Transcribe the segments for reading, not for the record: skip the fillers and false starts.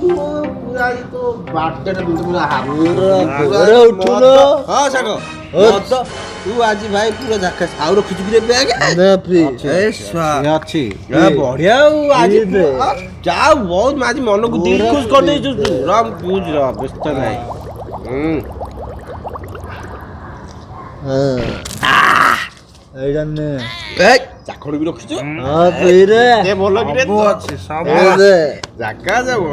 पूरा ये तो बाटे पूरा उठुलो हां सागो तू आज भाई पूरा झकास आउ रखुछु कि रे बैग ना फ्री ए स्वा अच्छी बढ़िया आज जाओ बहुत आज मन को दिल खुश कर दे तू राम पूज रा व्यस्त नहीं एडन ने ए चाखड़ भी रखुछु हां फ्री रे ए बोलो कि रे सब अच्छी सब दे जाका जाओ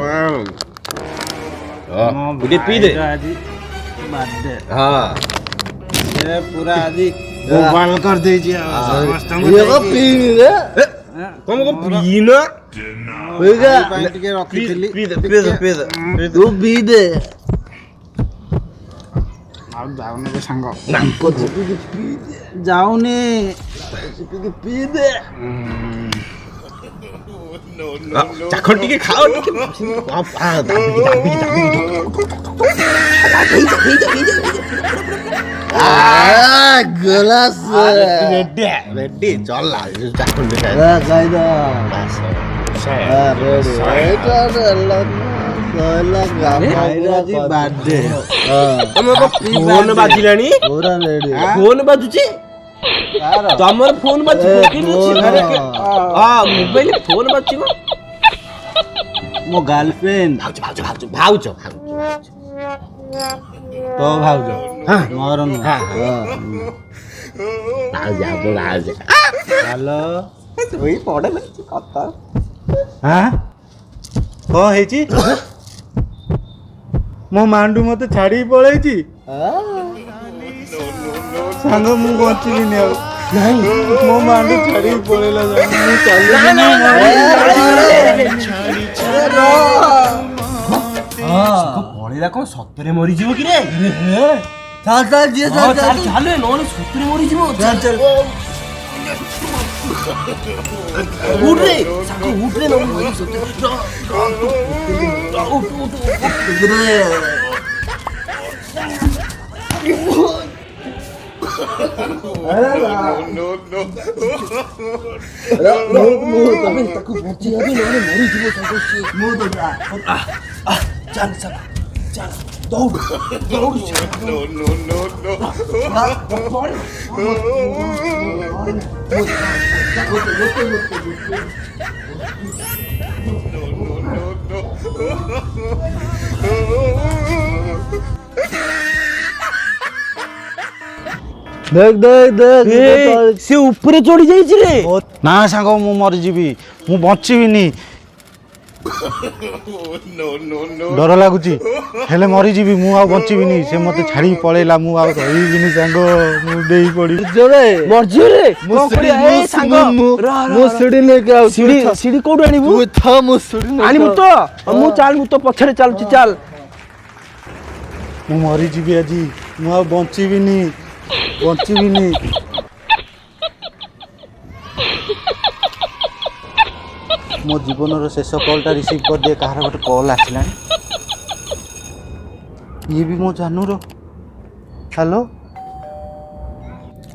गुडे पी दे आज बर्थडे हां ये पूरा आज मोबाइल कर दीजिए समस्त ये को पी रे तुम को पीना पीगा के रखी थी पी दे तू पी दे ଆଉ ଯାଉନି ରେ ସାଙ୍ଗ ना को पी दे ଯାଉନି पी दे चाखड़ टिके खाओ टिके ग्लास रेडी चल ला चाखड़ ले खाई दो रेडी एटा बर्थडे तमर फोन बाजिलानी पूरा रेडी फोन बाजुची तमर फोन बाजु कि घरे के हां मोबाइल फोन बाजु मो गर्लफ्रेंड भाउज तो भाउज हां मोर नु हां भाउज हेलो ओई पड़े में कथा हां को हेची मो मांडू मते छाड़ी पळेची सांग मु बचिबिनी आ नहीं मो मांडू छाड़ी पळेला जा मु चलिबिनी पड़ेला कोन सतरे मरि जीवो कि रे चल चल जे चल चल चल नोने सतरे मरि जीवो चल चल उठ रे साको उठ रे नोने मरि सतरे उठ रे तमे ताको बच्चे अभी नोने मरि जीवो साको से मु तो चल चल चल दौड़ दौड़ देख देख देख से ऊपर चढ़ी जाइछ रे ना सांग मु मरि जीवी मु बचिबिनी डर लागुची हेले मरि जीवी मु आ बचिबिनी से मते छाड़ी पळेला मु आ रहिबिनी सांग मु देई पड़ी जोरे मर्जी रे मु ए सांग मु सीढ़ी लेके आउ सीढ़ी सीढ़ी कोड आनिबू तू था मु सीढ़ी आनिबू तो मु चाल मु तो पछरे चालुची चाल मु मरि जीवी आजी मु आ बचिबिनी मो जीवन शेष कॉलटा रिसीव कर दिए कहार गोटे कॉल आसला ये भी मो जानू रो हेलो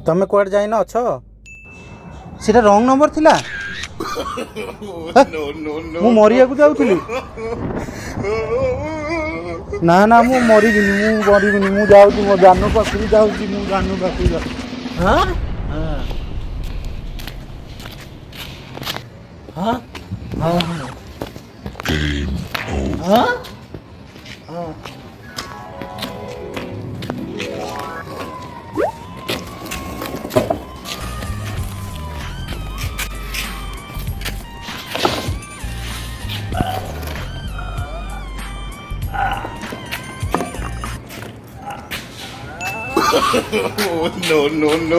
तमे कुआड जाइना अच्छ सेटा रॉन्ग नंबर थिला मु मरिया को जाउथली ना ना मु मरिबिनी मु जाउची मो जानू पाखु जाउची मु जानू पाखु जा हां हां हां no.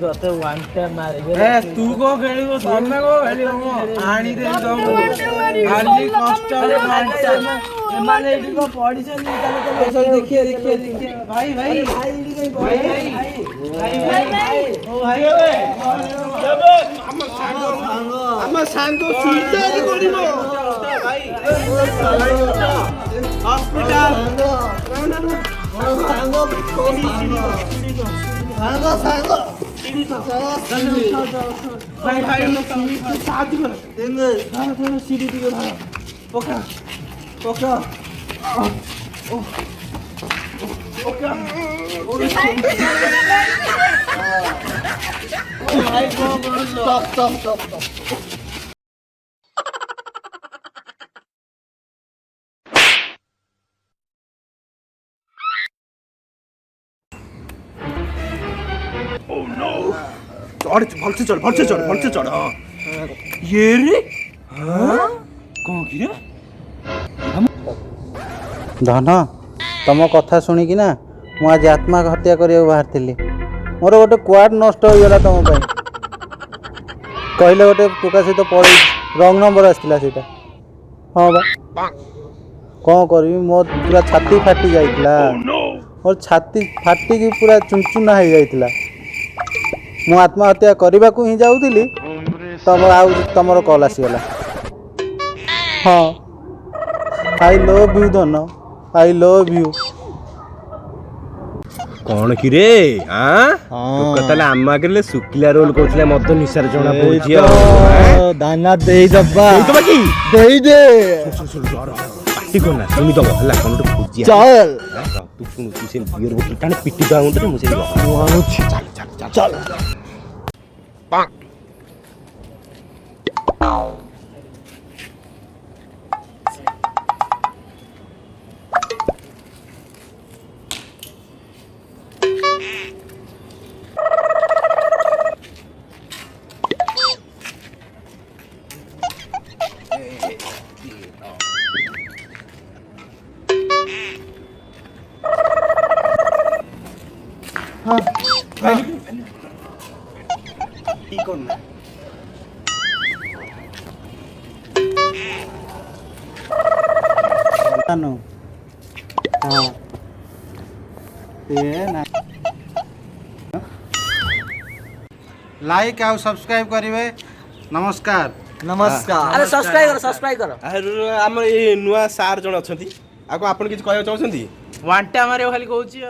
तते वन टाइम मारे ए तू को खेलिबो तमे को खेलिबो आनी दे दमु खाली कष्ट रे मानता एमाने एडी को पडिसन निकाले तो सब देखिए भाई ओ भाई ओए हम सांग सुइतारी करिबो भाई भाई साथ कर देंगे सीढ़ी टिके भाई पकड़ पकड़ stop भलसे चढ़ ये रे कौन की रे धन तुम कथा शुणिकी ना मु आज आत्महत्या करने बाहरी मोर गोटे क्वाड नष्ट हो गला तुम कहले गोटे टोका सहित पड़े रंग नंबर आसला सीटा हाँ बा कौन करी मो पूरा छाती फाटी जाइतिला मोर छाती फाटिकी पूरा चुनचुना हो जाइतिला मु आत्महत्या करने को ही जाऊली तब आमर कल आसीगला हाँ आई लव यू धन आई लव यू कौन कि रे ताले आम्मा के सुखिला रोल करथिले मद निसार जणा पउछि दाना दे दबा तो बाकी दे दे पार्टी करना सुनी दबो हला कोन तो पूजी चल तू सुन तू से बियर बोतल टाने पिट्टी दा उंटे मुसे चल चल पाक करना हाँ लाइक आउ सब्सक्राइब करेंगे नमस्कार नमस्कार अरे सब्सक्राइब करो अरे हमर ए नुआ सार जण अछंती आको आपण किछ कहय चाहछंती वांटा मारे खाली कहूची